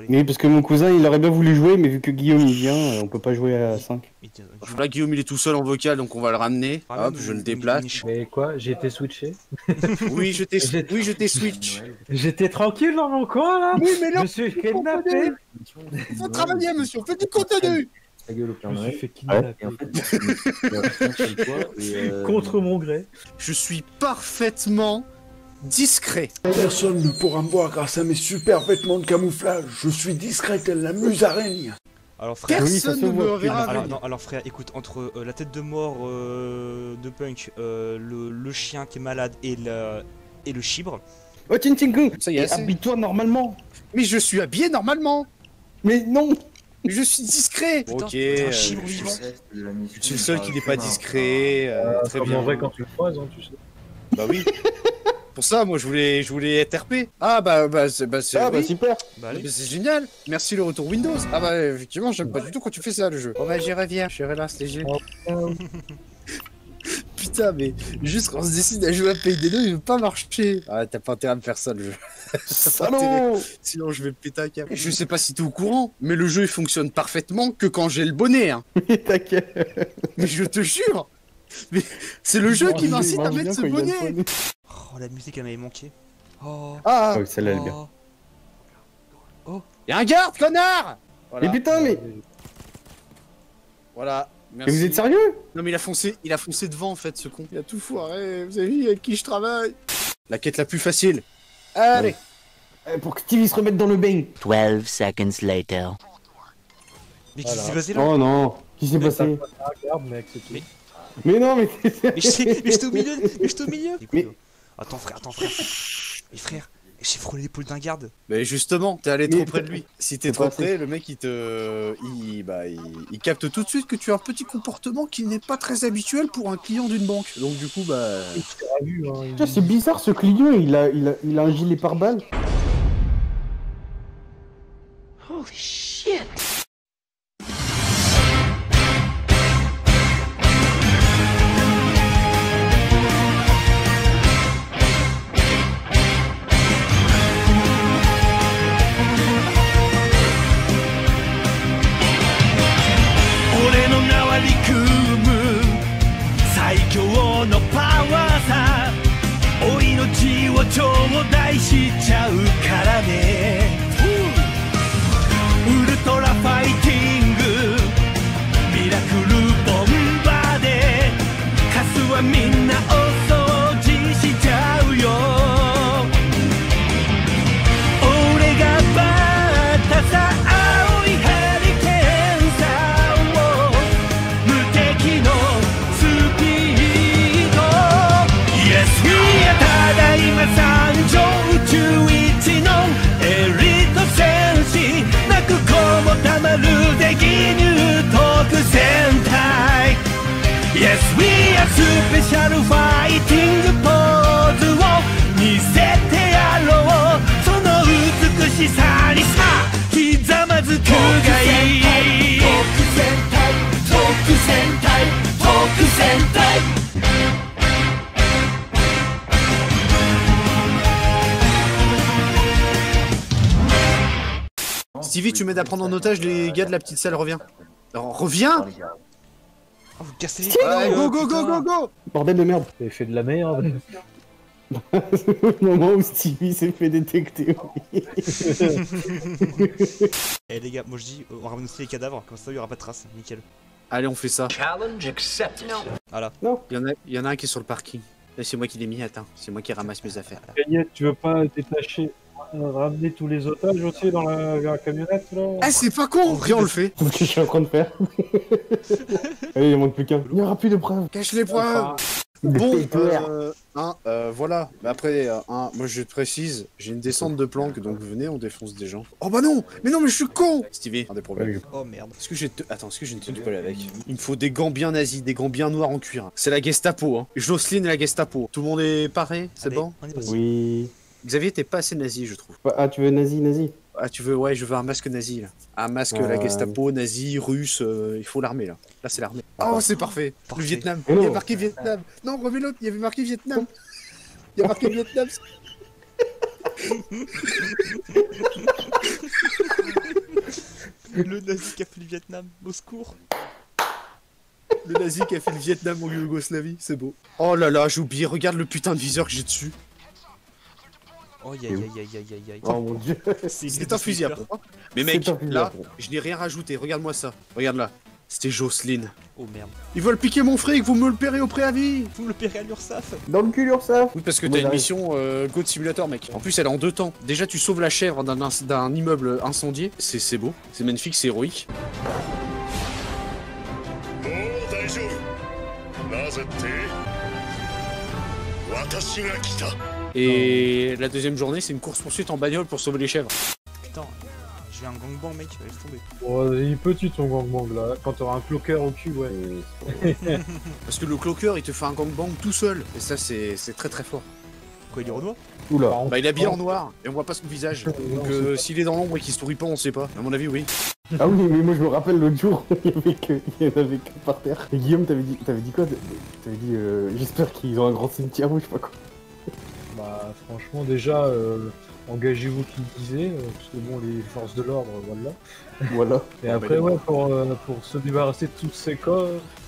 Mais parce que mon cousin il aurait bien voulu jouer, mais vu que Guillaume il vient, on peut pas jouer à 5. Là, Guillaume il est tout seul en vocal, donc on va le ramener. Hop, je le déplace. Mais quoi, j'ai été switché? Oui, je t'ai switch. J'étais tranquille dans mon coin là. Oui, mais là, Je suis kidnappé. faut travailler, monsieur, faites du contenu. Je me suis fait kidnapper. Contre mon gré. Je suis parfaitement discret. Personne ne pourra me voir grâce à mes super vêtements de camouflage. Je suis discret telle la musaraigne. Alors frère, Personne ne me verra. alors frère, écoute, entre la tête de mort de Punk, le chien qui est malade et le chibre. Oh Tintingu, Ça y est, c'est- habille-toi normalement. Mais je suis habillé normalement. Mais non. Mais je suis discret. Putain, Ok. t'es un chibre Je vivant. suis le seul qui n'est pas discret. Très Comme bien. en vrai quand tu le croises, hein, tu sais. Bah oui. Pour ça, moi, je voulais être RP. Ah c'est Ah bah oui. super. Bah allez. Mais c'est génial. Merci le retour Windows. Ah bah effectivement, j'aime pas du tout quand tu fais ça le jeu. Bon bah j'y reviens. Je serai là, c'était génial. Putain, mais juste quand on se décide à jouer à Payday 2, il veut pas marcher. Ah, t'as pas intérêt à me faire ça, le jeu. T'as pas intérêt. Salaud. Sinon, je vais me péter un câble. Je sais pas si t'es au courant, mais le jeu il fonctionne parfaitement que quand j'ai le bonnet. Hein. T'inquiète. Mais je te jure. Mais c'est le jeu qui m'incite à mettre ce bonnet. Oh, la musique elle m'avait manqué. Oh. Ah, Oh, celle-là elle est bien. y'a un garde, connard. Voilà. Mais putain, mais Voilà. mais Merci. vous êtes sérieux? Non mais il a foncé devant en fait ce con. Il a tout foiré, vous avez vu avec qui je travaille. La quête la plus facile. Allez. Pour que Stevie se remette dans le bain. 12 seconds later. Mais qu'est-ce qui Voilà. s'est passé là? Oh non. Qu'est-ce qui s'est passé? Regarde mec, c'est tout. Mais non, mais Mais j'étais au milieu, mais j'étais au milieu. Mais- Attends frère. Mais frère, j'ai frôlé l'épaule d'un garde. Mais justement, t'es allé Mais- trop près de lui. Si t'es C'est trop pas assez. près, le mec il capte tout de suite que tu as un petit comportement qui n'est pas très habituel pour un client d'une banque. Donc du coup bah. Ah, vu, hein, Putain, c'est bizarre ce client, il a un gilet pare-balles. Yes, we are スペシャルファイティングポーズを見せてやろうその美しさにさひざまずくがいい特戦隊特戦隊特戦隊 Stevie, tu m'aides à prendre en otage les gars de la petite salle, reviens. Alors, reviens. Oh, vous cassez les Allez, couilles, go go go go go. Bordel de merde. J'ai fait de la merde. Le moment où Stevie s'est fait détecter. Eh les gars, moi je dis, on ramène aussi les cadavres, comme ça il y aura pas de traces, nickel. Allez, on fait ça. Challenge accepted. Voilà. Il y en a un qui est sur le parking. Là, c'est moi qui l'ai mis, attends. C'est moi qui ramasse mes affaires. Là. Gagnette, tu veux pas détacher, ramener tous les otages aussi dans la camionnette là? Ah, c'est pas con. Viens, on le fait. C'est ce que je suis en train de faire. Allez, il manque plus qu'un. Il n'y aura plus de preuves. Cache les preuves. Bon, voilà. Mais après, moi je te précise, j'ai une descente de planque, donc venez, on défonce des gens. Oh bah non. Mais non, mais je suis con. Stevie, un des problèmes. Oh merde. Est-ce que j'ai une tenue de poil avec? Il me faut des gants bien nazis, des gants bien noirs en cuir. C'est la Gestapo, hein. Jocelyne et la Gestapo. Tout le monde est pareil? C'est Allez, bon? on est parti. Oui. Xavier, t'es pas assez nazi, je trouve. Ah, tu veux nazi? Ah, tu veux, ouais, je veux un masque nazi, là. Un masque, la Gestapo, nazi, russe, il faut l'armée, là. Là, c'est l'armée. Oh, c'est parfait. Parfait. Le Vietnam. Oh Il y non. a marqué Vietnam. Non, remets l'autre, il y avait marqué Vietnam. Il y a marqué Vietnam. Le nazi qui a fait le Vietnam, au secours. Le nazi qui a fait le Vietnam en Yougoslavie, c'est beau. Oh là là, j'ai oublié, regarde le putain de viseur que j'ai dessus. Oh aïe aïe aïe aïe aïe aïe. Oh mon dieu. C'est un fusil à pompe. Mais mec, C'est un fusil à là, pompe. je n'ai rien rajouté, regarde-moi ça. Regarde là, c'était Jocelyne. Oh merde. Ils veulent piquer mon fric, vous me le paierez au préavis. Vous me le paierez à l'URSSAF. Dans le cul, l'URSSAF. Oui, parce que Moi, t'as une j'arrive. mission Goat Simulator, mec. En plus, elle est en 2 temps. Déjà, tu sauves la chèvre d'un immeuble incendié. C'est beau, c'est magnifique, c'est héroïque. Et la deuxième journée, c'est une course-poursuite en bagnole pour sauver les chèvres. Putain, j'ai un gangbang mec, laisse tomber. Bon, il est petit ton gangbang là. Quand t'auras un cloqueur au cul, ouais. Parce que le cloqueur, il te fait un gangbang tout seul. Et ça, c'est très très fort. Quoi, il est renois? Oula. Bah, il est habillé en noir et on voit pas son visage. Donc, s'il est dans l'ombre et qu'il sourit pas, on sait pas. À mon avis, oui. Ah oui, mais moi je me rappelle l'autre jour, il y en avait que par terre. Et Guillaume, t'avais dit quoi? T'avais dit, j'espère qu'ils ont un grand cimetière ou je sais pas quoi. Bah franchement déjà, engagez-vous qui le disait, parce que bon les forces de l'ordre, voilà. Voilà. Et après ouais, pour se débarrasser de tous ces cas,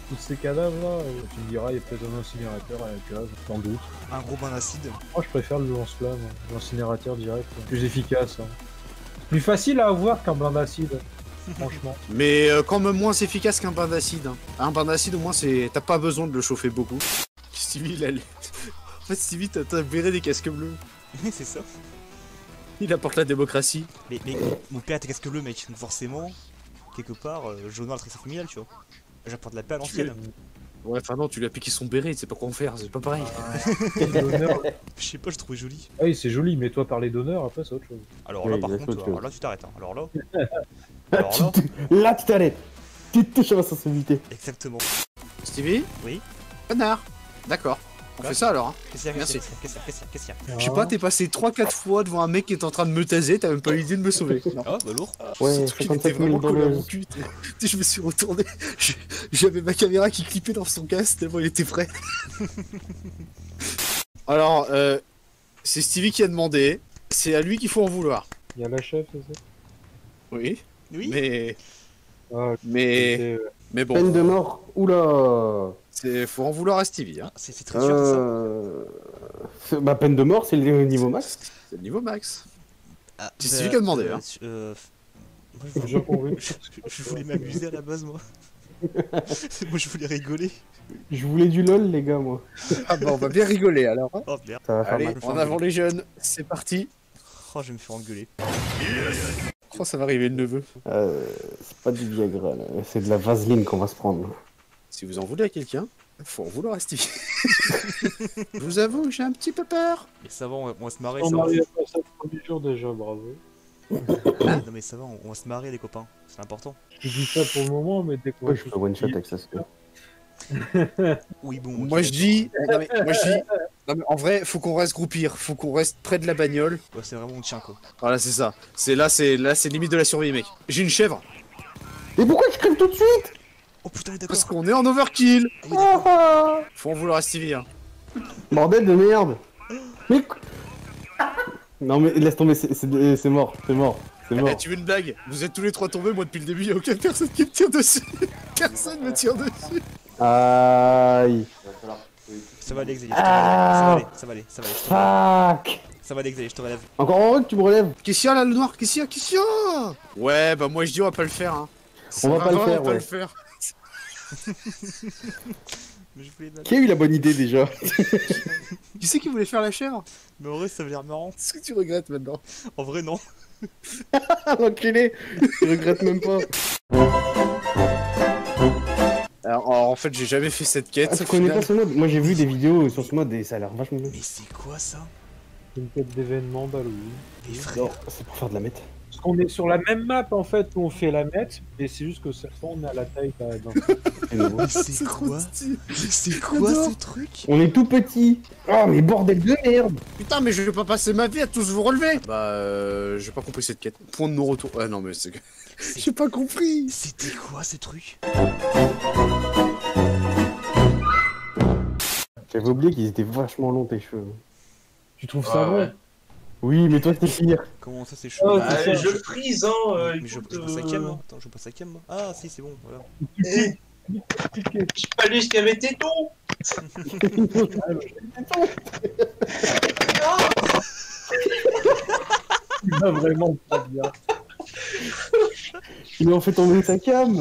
tous ces cadavres là, tu me diras il y a peut-être un incinérateur à la cave, sans doute. Un gros bain d'acide. Moi je préfère le lance-flamme, l'incinérateur direct, plus efficace. Hein. Plus facile à avoir qu'un bain d'acide, franchement. Mais quand même moins efficace qu'un bain d'acide. Hein. Un bain d'acide, au moins, c'est t'as pas besoin de le chauffer beaucoup. Stevie, il a... En fait, Stevie, t'as verré des casques bleus. C'est ça. Il apporte la démocratie. Mais mon père était casque bleu mec, donc forcément, quelque part, jaune noir le très familial, tu vois. J'apporte la paix à l'ancienne. Ouais, enfin non, tu lui as piqué son béret, tu sais pas quoi en faire, c'est pas pareil. D'honneur. Je sais pas, je trouvais joli. Ah oui c'est joli, mais toi parler d'honneur après c'est autre chose. Alors Oui, là par c'est contre, autre chose. alors là tu t'arrêtes. Hein. Alors là. Alors là. Là, tu t'arrêtes. Tu te touches à ma sensibilité. Exactement. Stevie? Oui. Connard. D'accord. On fait ça alors. Hein. Qu'est-ce qu'il y a? Merci. Qu'est-ce qu'il y a? Je sais pas, t'es passé 3-4 fois devant un mec qui est en train de me taser, t'as même pas eu l'idée de me sauver. Non. Ah bah lourd. Ouais, Ce truc, il était 57 000 vraiment collé à mon dollars. cul. Tu sais, je me suis retourné, j'avais ma caméra qui clippait dans son casque tellement il était prêt. Alors, c'est Stevie qui a demandé, c'est à lui qu'il faut en vouloir. Il y a la chef, c'est ça? Oui, Oui. Ah, mais bon, Peine de mort. Oula. faut en vouloir à Stevie. Hein. C'est très sûr, c'est ça. Bah, peine de mort, c'est le niveau max. C'est le niveau max. Ah, C'est celui qui a demandé, hein. Moi, j'ai déjà compris. je voulais m'amuser à la base, moi. Moi, je voulais rigoler. Je voulais du lol, les gars, moi. Ah bah on va bien rigoler alors. Hein. Oh merde. Ça va faire Allez, mal. en avant les jeunes, c'est parti. Oh, je vais me faire engueuler. Oh, ça va arriver le neveu. C'est pas du Viagra, là. C'est de la vaseline qu'on va se prendre. Si vous en voulez à quelqu'un, faut en vouloir à Stevie. Je vous avoue que j'ai un petit peu peur. Mais ça va, on va se marrer. On Ça va. arrive à ça le premier jour déjà, bravo. Non, mais ça va, on va se marrer, les copains. C'est important. Je dis ça pour le moment, mais dès qu'on Ouais, je peux one shot avec ça, c'est bien. Oui, bon. Moi je dis, non, mais en vrai, faut qu'on reste groupir, faut qu'on reste près de la bagnole. Ouais, c'est vraiment mon chien, quoi. Voilà, c'est ça. C'est limite de la survie, mec. J'ai une chèvre Et pourquoi je crève tout de suite? Oh putain, il est d'accord. parce qu'on est en overkill. Oui, d'accord. Faut en vouloir à Stevie. Hein. Bordel de merde. Mais... Non mais laisse tomber, c'est mort, c'est mort, c'est Eh, mort. tu veux une blague? Vous êtes tous les trois tombés, moi depuis le début, y a aucune personne qui me tire dessus. Personne me tire dessus. Aïe. Ça va aller, Xavier. Ah. Ça va aller. Ça va aller, Xavier, je te relève. Encore heureux que tu me relèves. Qu'est-ce qu'il y a là, le noir? Qu'est-ce qu'il y a? Ouais, bah moi je dis on va pas le faire. Hein. On va pas le Vraiment, faire, on va ouais. le faire. Mais je voulais Qui a eu la bonne idée déjà? Qui c'est qui voulait faire la chèvre? Mais en vrai, ça avait l'air marrant. Est-ce que tu regrettes maintenant? En vrai, non. L'enculé. Je regrette même pas. Alors, en fait, j'ai jamais fait cette quête. Ah, tu au connais final. pas ce mode? Moi j'ai vu des vidéos sur ce mode et ça a l'air vachement bien. Mais c'est quoi ça? une tête d'événement, bah oui. Les Non, frères. c'est pour faire de la mette. Parce qu'on est sur la même map en fait où on fait la mette, et c'est juste que cette fois on est à la taille d'un. C'est nouveau. Mais c'est trop quoi? stylé. C'est quoi J'adore. ce truc? On est tout petit. Oh mais bordel de merde. Putain, mais je vais pas passer ma vie à tous vous relever. Bah, j'ai pas compris cette quête. Point de non-retour. Ah non, mais c'est que. J'ai pas compris. C'était quoi ce truc? J'avais oublié qu'ils étaient vachement longs tes cheveux. Tu trouves ça Ouais. long? Oui, mais toi, c'est pire. Comment ça, c'est chaud? Oh, Ah, c'est ça. je freeze, hein. Mais je passe à cam, moi. Attends, je passe à cam, moi. Ah, si, c'est bon, voilà. Eh, j'ai pas lu ce qu'il y avait téton. Il va vraiment pas bien. Il a en fait tomber sa cam.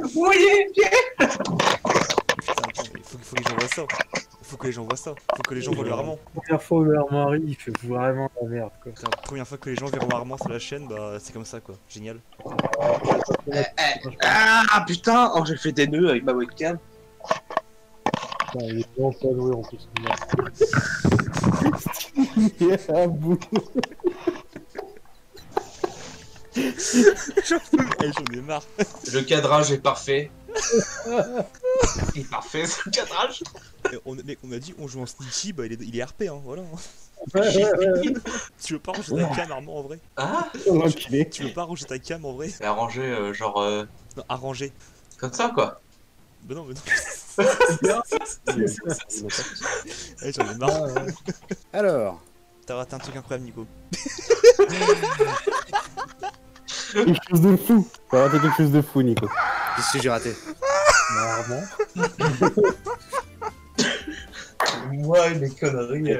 Vous voyez, Pierre. Putain, attends, il faut que les gens voient ça. Faut que les gens voient ça. Faut que les gens voient le Armand. Première fois où le Armory, il fait vraiment la merde, quoi. Putain, première fois que les gens verront Armand sur la chaîne, bah c'est comme ça quoi. Génial. Ah putain, oh j'ai fait des nœuds avec ma webcam. Putain, il est vraiment pas joué en plus. Il est à bout. J'en ai marre. Le cadrage est parfait. Il est parfait ce cadrage. Mec, on a dit on joue en sneaky, bah il est RP hein, voilà. Ouais. Tu veux pas ranger ta cam Armand en vrai? Ah, L'enculé. Tu veux pas ranger ta cam en vrai? c'est arrangé genre Non, arranger. comme ça quoi. Bah non, mais non. J'en ai marre. Alors, T'as raté un truc incroyable, Nico. Quelque chose de fou. T'as raté quelque chose de fou, Nico. qu'est-ce que j'ai raté? Armand. Moi mes conneries.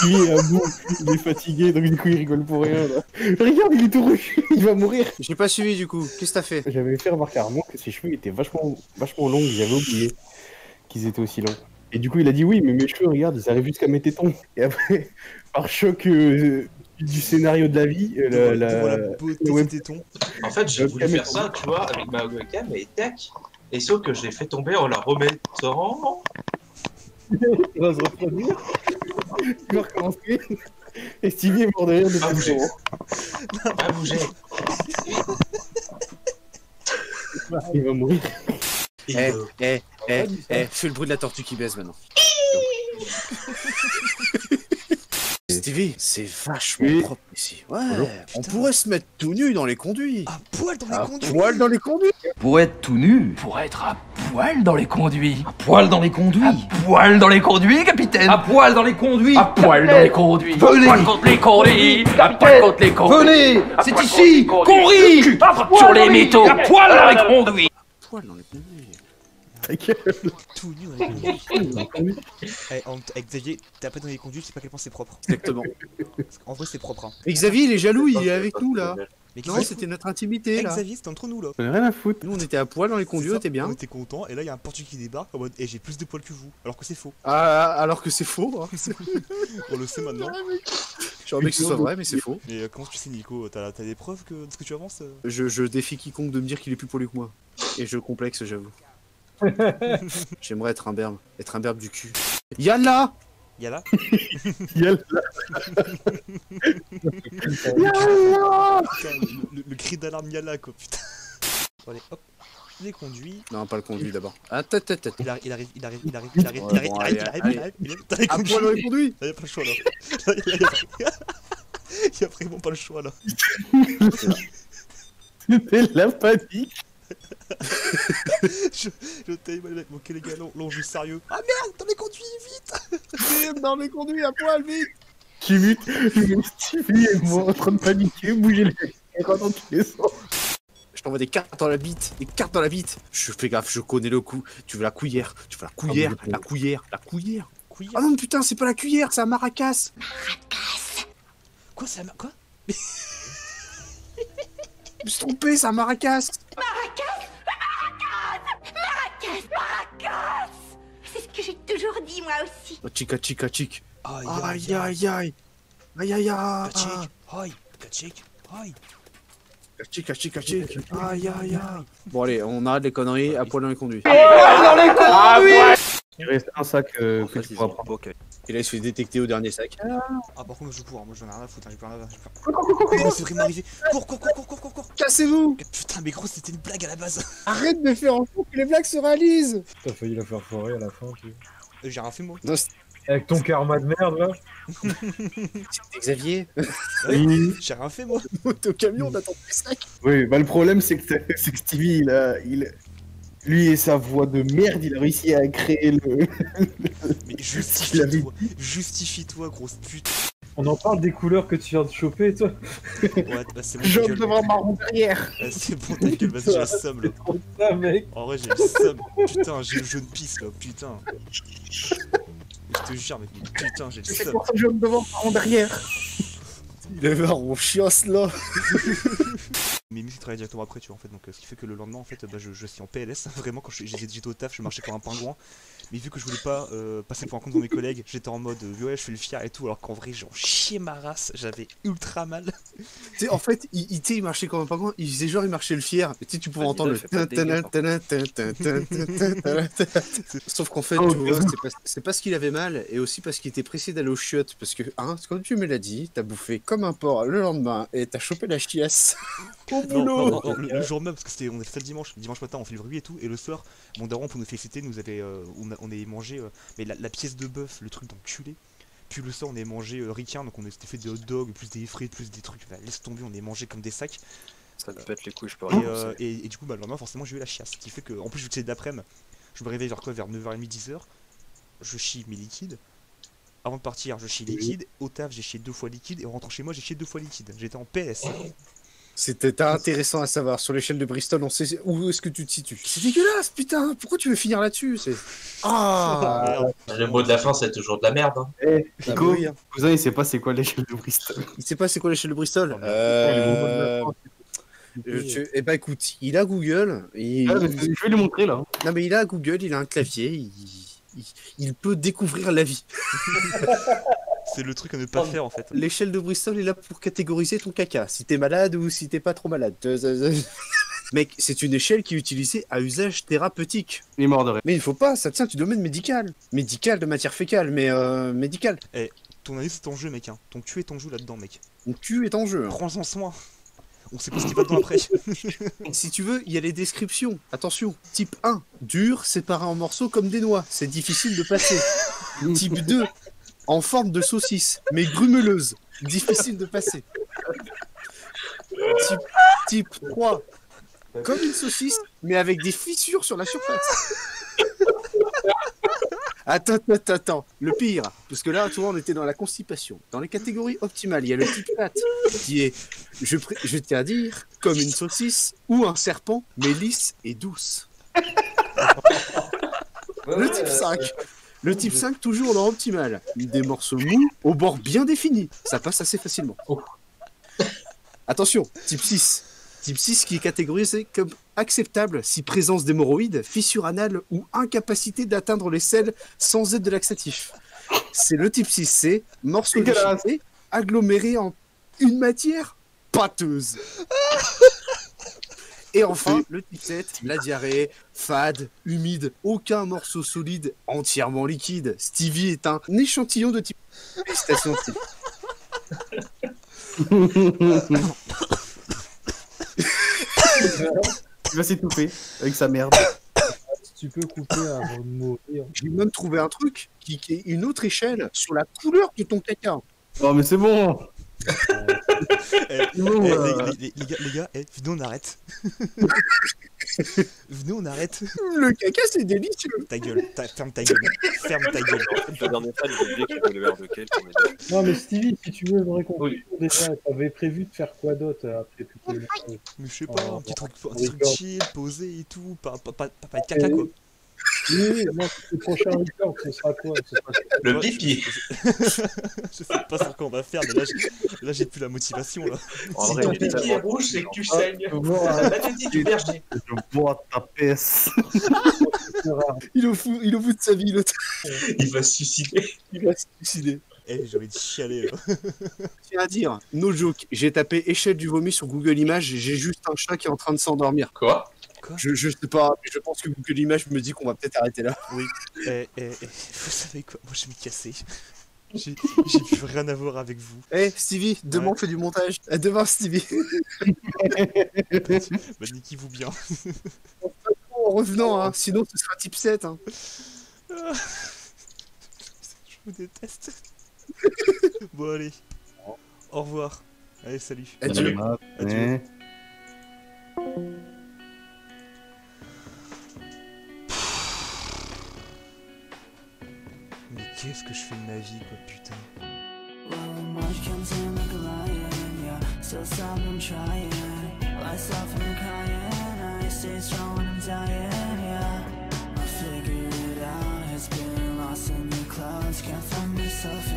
Il est à bout. Il est fatigué, donc du coup, il rigole pour rien, là. Regarde, il est tout rouge. Il va mourir. J'ai pas suivi du coup, qu'est-ce que t'as fait? J'avais fait remarquer à Armand que ses cheveux étaient vachement longs. J'avais oublié qu'ils étaient aussi longs. Et du coup, il a dit oui, mais mes cheveux, regarde, ils arrivent jusqu'à mes tétons. Et après, par choc du scénario de la vie, Voilà, beauté le web- des tétons. En fait j'ai voulu faire ça, tu vois, avec ma webcam et tac. Et sauf que je l'ai fait tomber en la remettant. il va se reproduire. Il va recommencer. Et Stevie est mort de rire Ah, depuis bougez. toujours. Ah bouger. Il va mourir. Fais le bruit de la tortue qui baisse maintenant. Stevie, c'est vachement Oui. propre ici. Ouais, Bonjour. on pourrait se mettre tout nu dans les conduits. À poil dans les À conduits. poil dans les conduits. Pour être tout nu, pour être à poil dans les conduits. À poil dans les conduits. À poil dans les conduits, capitaine. À poil dans les conduits. À poil dans les conduits. Venez. À poil contre les conduits. À poil contre les conduits. Venez, c'est ici qu'on rit. Sur les métaux. À poil dans les conduits. Poil dans les conduits. Ta gueule. Tout nu dans les conduits. Eh, Xavier, t'as pas dans les conduits, je sais pas à quel point c'est propre. Exactement. En vrai, c'est propre. Hein. Et Xavier, il est jaloux, il est avec nous là. Mais Non, c'était notre intimité Eh, là. Xavier, c'était entre nous là. J'en ai rien à foutre. Nous, on était à poil dans les conduits, C'est on ça, était bien. On était contents, et là, il y a un portugais qui débarque en mode j'ai plus de poils que vous. Alors que c'est faux. Ah, alors que c'est faux. Hein. On le sait maintenant. J'aimerais bien que ce soit vrai, mais c'est faux. Mais comment tu sais, Nico? T'as des preuves de ce que tu avances? Je défie quiconque de me dire qu'il est plus poilu que moi. Et je complexe, j'avoue. J'aimerais être un berbe du cul. Yalla! Y'a là? Yalla. Yalla. Putain, le cri d'alarme Yala quoi, putain. Bon, allez, hop. Les conduits. Non, pas le conduit d'abord. Ah, tête. Il arrive. Ouais, bon, allez, T'as les À poil dans les conduits. conduits! Là, y'a pas le choix là. Y'a vraiment pas le choix là. C'était la panique. Je t'aime, les mecs. Ok, les gars, là, on joue sérieux. Ah merde, dans les conduits, vite! Dans les conduits, à poil, vite! J'ai vu Stevie et moi en train de paniquer, bouger les caméras dans tous les sens. Je t'envoie des cartes dans la bite, Je fais gaffe, je connais le coup. Tu veux la cuillère, Ah, la cuillère. Couillère. Ah non, putain, c'est pas la cuillère, c'est un maracas. Quoi, c'est la quoi? Je me suis trompé, c'est un maracas. C'est ce que j'ai toujours dit, moi aussi. Oh, chica. Aïe, Aïe. Kachik, aïe, kachik, aïe. Chica. Aïe. Bon, allez, on arrête les conneries, à poil dans les conduits. Il reste un sac que tu pourras prendre. Et là, il se fait détecter au dernier sac. Ah, par contre, je cours, hein. Moi j'en ai rien à foutre, hein. J'ai plus rien à faire. Non, c'est vraiment arrivé. Cours. Cassez-vous! Putain, mais gros, c'était une blague à la base. Arrête de faire en sorte que les blagues se réalisent! T'as failli la faire foirer à la fin, tu vois. J'ai rien fait, moi. Non, Avec ton karma de merde là. c'était Xavier. Oui. J'ai rien fait, moi. T'es au camion, on attend les sacs. Oui, bah le problème c'est que Stevie, lui et sa voix de merde, il a réussi à créer le... Mais l'avais justifie-toi, grosse pute. On en parle des couleurs que tu viens de choper, toi. Ouais, bah c'est bon, ta Jaune gueule. devant marron derrière. C'est bon, ta gueule, vas-y, j'ai le seum là. Trop de ça, mec. En vrai, j'ai le seum. Putain, j'ai le jaune pisse là, putain. Je te jure, mec, putain, j'ai le C'est seum. pour ça jaune devant marron derrière. Il avait un rond chiasse là. Mais Mimi travaille directement après, tu vois, en fait, donc ce qui fait que le lendemain, en fait, bah, je suis en PLS. Vraiment, quand j'étais au taf, je marchais comme un pingouin. Mais vu que je voulais pas passer pour un con devant mes collègues, j'étais en mode ouais, je fais le fier et tout, alors qu'en vrai, j'en chiais ma race, j'avais ultra mal. Tu sais, en fait, il marchait comme un pingouin, il faisait genre, il marchait le fier. Et tu sais, tu pouvais entendre le. Sauf qu'en fait, tu vois, c'est parce qu'il avait mal et aussi parce qu'il était pressé d'aller aux chiottes. Parce que, hein, comme tu me l'as dit, t'as bouffé comme un porc le lendemain et t'as chopé la chiasse au boulot. Non, le jour même, parce que on était fait le dimanche matin, on fait le rugby et tout, et le soir, mon daron, pour nous féliciter, nous avait, on avait mangé mais la pièce de bœuf, le truc d'enculé. Puis le soir, on avait mangé ricain, donc on s'était fait des hot dogs, plus des frites, plus des trucs. Bah, laisse tomber, on avait mangé comme des sacs. Ça me pète les couilles, je peux rien. Et du coup, bah, le lendemain, forcément, j'ai eu la chiasse. Ce qui fait que, en plus, vu que c'est d'après-midi, je me réveille vers 9h30, 10h. Je chie mes liquides. Avant de partir, je chie liquide. Au taf, j'ai chié 2 fois liquide. Et en rentrant chez moi, j'ai chié 2 fois liquide. J'étais en PS. C'était intéressant à savoir. Sur l'échelle de Bristol, on sait où est-ce que tu te situes. C'est dégueulasse, putain. Pourquoi tu veux finir là-dessus? Ah. Le mot de la fin, c'est toujours de la merde. Hein. Eh, Nico, oui, hein. cousin, il sait pas c'est quoi l'échelle de Bristol. Il sait pas c'est quoi l'échelle de Bristol. Eh bah écoute, il a Google. Je vais lui montrer là. Non mais il a Google, il a un clavier. Il peut découvrir la vie. C'est le truc à ne pas faire en fait. L'échelle de Bristol est là pour catégoriser ton caca. Si t'es malade ou si t'es pas trop malade. Mec, c'est une échelle qui est utilisée à usage thérapeutique. Il est mort de rire. Mais il faut pas, ça tient du domaine médical. Médical de matière fécale, mais médical. Eh, ton anus c'est ton jeu, mec. Hein. Ton cul est ton jeu là-dedans, mec. Ton cul est en jeu. Hein. Prends-en soin. On sait pas ce qu'il va dedans après. Si tu veux, il y a les descriptions. Attention. Type 1, dur, séparé en morceaux comme des noix. C'est difficile de passer. Type 2, en forme de saucisse, mais grumeleuse. Difficile de passer. Type 3, comme une saucisse, mais avec des fissures sur la surface. Attends. Le pire, parce que là, tu vois, on était dans la constipation. Dans les catégories optimales, il y a le type 4, qui est, je tiens à dire, comme une saucisse ou un serpent, mais lisse et douce. Le type 5. Le type 5, toujours dans optimal. Des morceaux mous, au bord bien défini. Ça passe assez facilement. Attention, type 6. Type 6 qui est catégorisé comme acceptable si présence d'hémorroïdes, fissure anale ou incapacité d'atteindre les selles sans aide de laxatif. C'est le type 6C, morceau déchiré, aggloméré en une matière pâteuse. Et enfin, le type 7, la diarrhée, fade, humide, aucun morceau solide, entièrement liquide. Stevie est un échantillon de type... Félicitations, Stevie. Il va s'étouffer avec sa merde. Si tu peux couper avant de mourir. J'ai même trouvé un truc qui est une autre échelle sur la couleur de ton caca. Oh mais c'est bon. Les gars, venez on arrête. Venez on arrête. Le caca c'est délicieux. Ta gueule, ferme ta gueule. Ferme ta gueule. La dernière fois, il disait qu'il avait le verre de quel. Non mais Stevie, si tu veux une réconciliation déjà, t'avais prévu de faire quoi d'autre après tout le Mais je sais pas, un petit truc chill, posé et tout, pas de caca quoi. Oui, moi, le prochain record, ce sera quoi? Le pipi. Je sais pas sur quoi on va faire, mais là j'ai plus la motivation là. Si ton pipi est rouge, c'est que tu saignes. C'est la maladie du berger. Je bois ta peste. Il est au fout de sa vie, l'autre. Il va se suicider. Eh, j'ai envie de chialer là. Tiens à dire, no joke, j'ai tapé échelle du vomi sur Google Images, j'ai juste un chat qui est en train de s'endormir. Quoi? Je sais pas, mais je pense que Google Images me dit qu'on va peut-être arrêter là. Oui. Vous savez quoi? Moi je vais me casser. J'ai plus rien à voir avec vous. Stevie, demain on fait du montage. À demain Stevie. Bah niquez-vous bien. En revenant, hein, sinon ce sera type 7. Hein. Je vous déteste. Bon allez. Au revoir. Allez, salut. Adieu. Adieu. Mais qu'est-ce que je fais de ma vie, quoi, putain. much, can't tame like a lion, yeah. Still stop, I'm trying. Lights off and I'm crying. I stay strong when I'm dying, yeah. I'll figure it out. It's been lost in the clouds. Can't find myself